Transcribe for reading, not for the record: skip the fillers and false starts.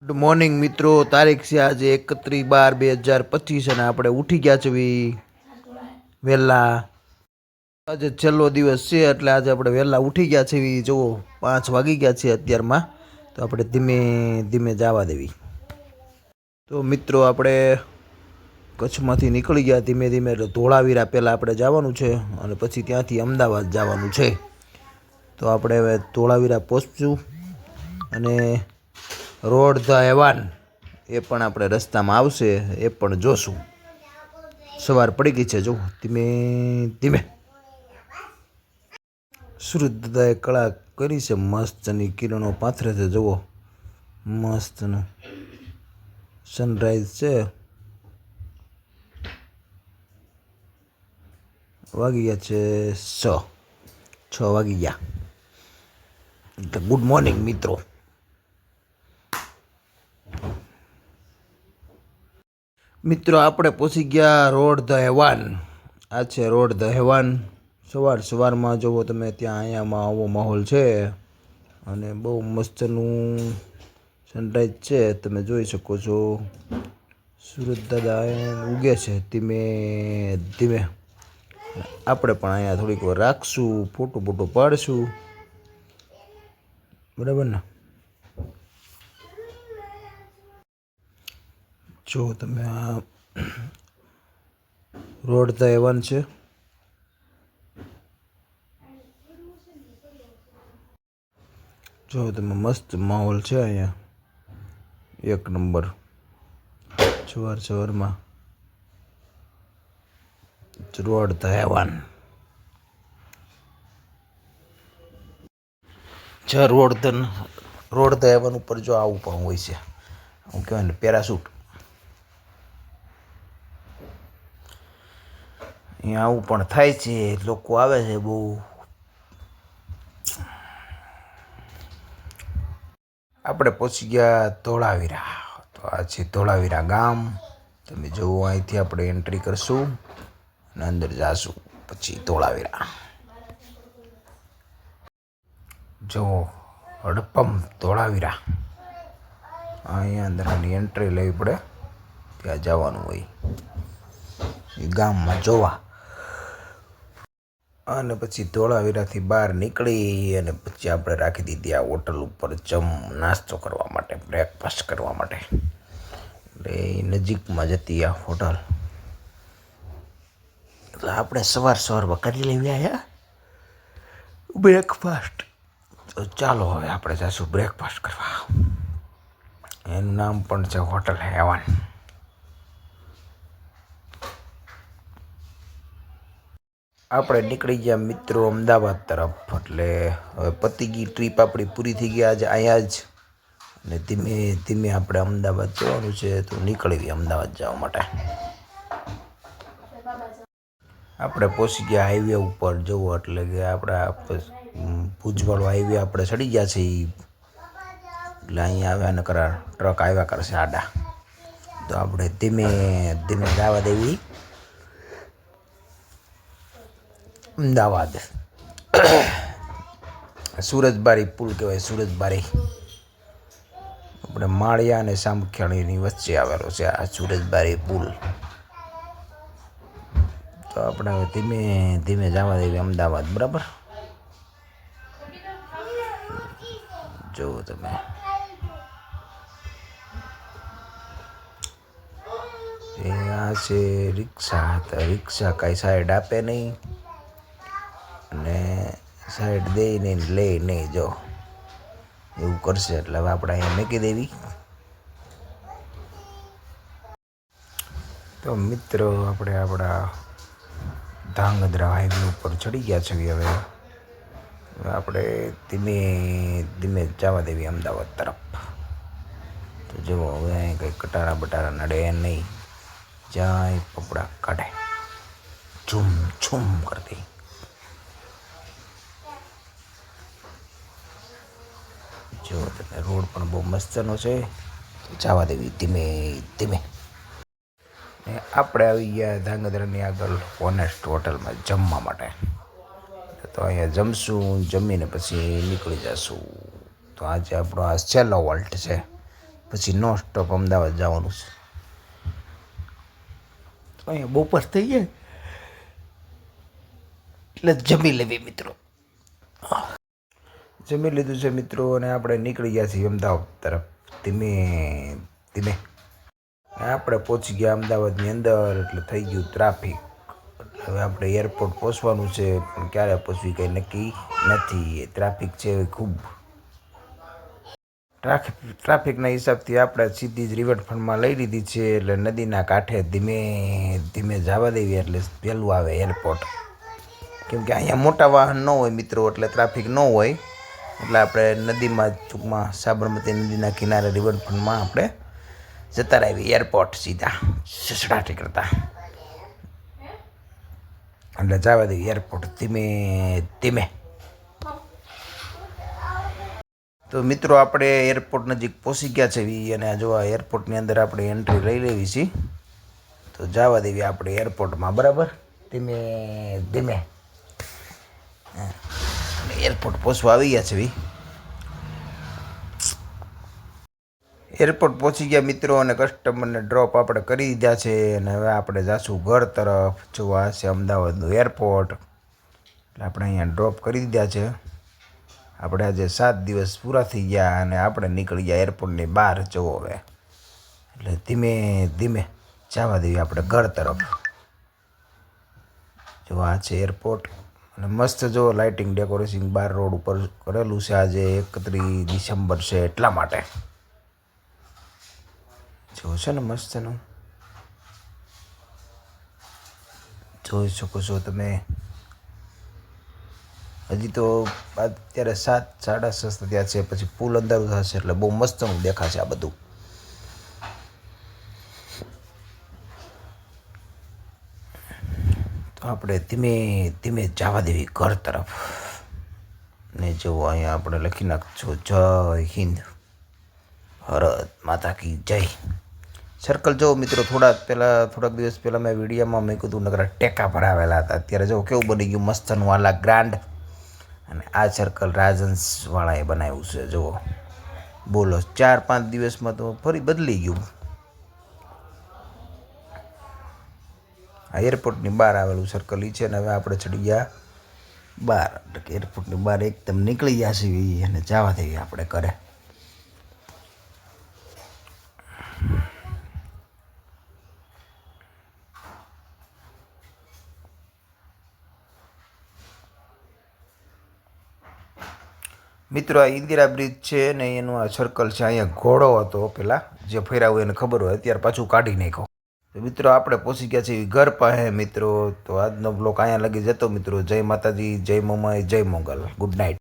Good morning મિત્રો. તારીખ છે આજે 31/12/2025 અને આપણે ઉઠી ગયા છે વહેલા. આજે છેલ્લો દિવસ છે એટલે આજે આપણે વહેલા ઉઠી ગયા છે. જુઓ 5 વાગી ગયા છે અત્યારમાં. તો આપણે ધીમે ધીમે જવા દેવી. તો મિત્રો આપણે કચ્છમાંથી નીકળી ગયા ધીમે ધીમે. એટલે ધોળાવીરા પહેલાં આપણે જવાનું છે અને પછી ત્યાંથી અમદાવાદ જવાનું છે. તો આપણે હવે ધોળાવીરા પહોંચશું અને રોડ ધ હેવાન એ પણ આપણે રસ્તામાં આવશે, એ પણ જોશું. સવાર પડી ગઈ છે, જો ધીમે ધીમે સૂરજ દાદાએ કળા કરી છે. મસ્તની કિરણો પાથરે છે, જુઓ મસ્તનું સનરાઈઝ છે. વાગી ગયા છે 6 વાગી ગયા. ગુડ મોર્નિંગ મિત્રો. મિત્રો આપણે પહોંચી ગયા રોડ ધ હેવાન. આ છે રોડ ધ હેવાન. સવારમાં જુઓ તમે, ત્યાં અહીંયામાં આવો માહોલ છે અને બહુ મસ્તનું સનરાઈઝ છે, તમે જોઈ શકો છો. સૂરજ દાદા ઉગે છે ધીમે ધીમે. આપણે પણ અહીંયા થોડીક વાર રાખશું, ફોટો પાડશું, બરાબર ને. જો તમે આ રોડ ધ હેવન છે. જો તમે મસ્ત માહોલ છે અહીંયા, એક નંબર. સવારમાં road the heaven. Road the heaven ઉપર જો આવું પણ હોય છે, શું કહેવાય ને, પેરાશૂટ. અહીંયા આવું પણ થાય છે, લોકો આવે છે બહુ. આપણે પહોંચી ગયા ધોળાવીરા. તો આ છે ધોળાવીરા ગામ. તમે જુઓ, અહીંથી આપણે એન્ટ્રી કરશું અને અંદર જાશું પછી ધોળાવીરા. જો હડપમ ધોળાવીરા. અહીંયા અંદરની એન્ટ્રી લેવી પડે, ત્યાં જવાનું હોય એ ગામમાં જોવા. અને પછી ધોળાવીરાથી બહાર નીકળી અને પછી આપણે રાખી દીધી આ હોટલ ઉપર નાસ્તો કરવા માટે, બ્રેકફાસ્ટ કરવા માટે. એટલે નજીકમાં જતી આ હોટલ. એટલે આપણે સવારમાં કરી લેવી આયા બ્રેકફાસ્ટ. તો ચાલો હવે આપણે જઈશું બ્રેકફાસ્ટ કરવા. એનું નામ પણ છે હોટલ હેવન. આપણે નીકળી ગયા મિત્રો અમદાવાદ તરફ. એટલે હવે પતી ગઈ ટ્રીપ આપણી, પૂરી થઈ ગઈ આજે અહીંયા જ. અને ધીમે ધીમે આપણે અમદાવાદ જવાનું છે. તો નીકળી અમદાવાદ જવા માટે. આપણે પહોંચી ગયા હાઈવે ઉપર, જવું એટલે કે આપણા ભુજવાળો હાઈવે આપણે ચડી ગયા છે. એટલે અહીંયા આવ્યા ને ટ્રક આવ્યા કરશે આડા. તો આપણે ધીમે ધીમે જવા દેવી અમદાવાદ. સુરજબારી પુલ કહેવાય, સુરજબારી. આપણે માળિયા અને સામખિયાળીની વચ્ચે આવેલો છે આ સુરજબારી પુલ. તો આપણે હવે ધીમે ધીમે જવા દેવી અમદાવાદ, બરાબર. જુઓ તમે, આ છે રિક્ષા. તો રિક્ષા કાંઈ સાઈડ આપે નહીં અને સાઈડ દે નહીં, લે નહીં. જો એવું કરશે એટલે હવે આપણે અહીંયા મૂકી દેવી. તો મિત્રો આપણે આપણા ધાંગધ્રા હાઈવે ઉપર ચડી ગયા છે. હવે આપણે ધીમે ધીમે જવા દેવી અમદાવાદ તરફ. તો જુઓ, હવે અહીં કંઈ કટારા બટારા નડે નહીં. જાય પપડા કાઢે, ઝૂમ ઝૂમ કરતી. જો તમે, રોડ પણ બહુ મસ્તનો છે. જવા દેવી ધીમે ધીમે. આપણે આવી ગયા ધાંગધ્રાની આગળ ઓનેસ્ટ હોટલમાં જમવા માટે. તો અહીંયા જમશું, જમીને પછી નીકળી જશું. તો આજે આપણો આ છેલ્લો વોલ્ટ છે. પછી નો સ્ટોપ અમદાવાદ જવાનું છે. અહીંયા બપોર થઈ જાય એટલે જમી લેવી મિત્રો. જમી લીધું છે મિત્રો અને આપણે નીકળી ગયા છીએ અમદાવાદ તરફ ધીમે ધીમે. આપણે પહોંચી ગયા અમદાવાદની અંદર એટલે થઈ ગયું ટ્રાફિક. હવે આપણે એરપોર્ટ પહોંચવાનું છે પણ ક્યારે પહોંચવી કંઈ નક્કી નથી. ટ્રાફિક છે ખૂબ. ટ્રાફિકના હિસાબથી આપણે સીધી જ રિવરફ્રન્ટમાં લઈ લીધી છે એટલે નદીના કાંઠે ધીમે ધીમે જવા દેવી એટલે પહેલું આવે એરપોર્ટ. કેમ કે અહીંયા મોટા વાહન ન હોય મિત્રો એટલે ટ્રાફિક ન હોય એટલે આપણે નદીમાં ટૂંકમાં સાબરમતી નદીના કિનારે રિવરફ્રન્ટમાં આપણે જતા રહેવી એરપોર્ટ સીધા સસડાટી કરતા. એટલે જવા દેવી એરપોર્ટ ધીમે ધીમે. તો મિત્રો આપણે એરપોર્ટ નજીક પહોંચી ગયા છે અને જો આ એરપોર્ટની અંદર આપણે એન્ટ્રી લઈ લેવી છે. તો જવા દેવી આપણે એરપોર્ટમાં બરાબર ધીમે ધીમે. એરપોર્ટ પહોંચવા આવી ગયા છે. એરપોર્ટ પહોંચી ગયા મિત્રો અને કસ્ટમરને ડ્રોપ આપણે કરી દીધા છે અને હવે આપણે જાશું ઘર તરફ. જોવા છે અમદાવાદનું એરપોર્ટ એટલે આપણે અહીંયા ડ્રોપ કરી દીધા છે. આપણે આજે 7 દિવસ પૂરા થઈ ગયા અને આપણે નીકળી ગયા એરપોર્ટની બહાર. જુઓ હવે એટલે ધીમે ધીમે જવા દેવી આપણે ઘર તરફ. જો આ છે એરપોર્ટ અને મસ્ત જો લાઇટિંગ ડેકોરેશન બહાર રોડ ઉપર કરેલું છે. આજે 31 ડિસેમ્બર છે એટલા માટે જો છે ને મસ્તનું જોઈ શકો છો તમે. હજી તો અત્યારે 7 સાડા 6 થયા છે પછી ફૂલ અંધારું થશે એટલે બહુ મસ્તનું દેખાશે આ બધું. તો આપણે ધીમે ધીમે જવા દેવી ઘર તરફ. ને જો અહીંયા આપણે લખી નાખજો જય હિન્દ, ભારત માતા કી જય. સર્કલ જો મિત્રો થોડાક દિવસ પહેલાં મેં વિડીયોમાં મેં કીધું નકરા ટેકા ભરાવેલા હતા. અત્યારે જો કેવું બની ગયું મસ્તનું વાલા ગ્રાન્ડ. અને આ સર્કલ રાજહંસવાળાએ બનાવ્યું છે. જુઓ બોલો 4-5 દિવસમાં તો ફરી બદલી ગયું. આ એરપોર્ટની બહાર આવેલું સર્કલ છે ને હવે આપણે ચડી ગયા બહાર. એટલે કે એરપોર્ટની બહાર એકદમ નીકળી ગયા છીએ અને જવા દેવી આપણે ઘરે. મિત્રો આ ઇન્દિરા બ્રિજ છે ને એનું આ સર્કલ છે. અહીંયા ઘોડો હતો પહેલાં જે ફેરા હોય એને ખબર હોય, અત્યારે પાછું કાઢી નાખ્યો. તો મિત્રો આપણે પહોંચી ગયા છીએ ઘર પાસે મિત્રો. તો આજનો બ્લોગ અહીંયા લગી જતો મિત્રો. જય માતાજી, જય મમાઈ, જય મોગલ. Good night.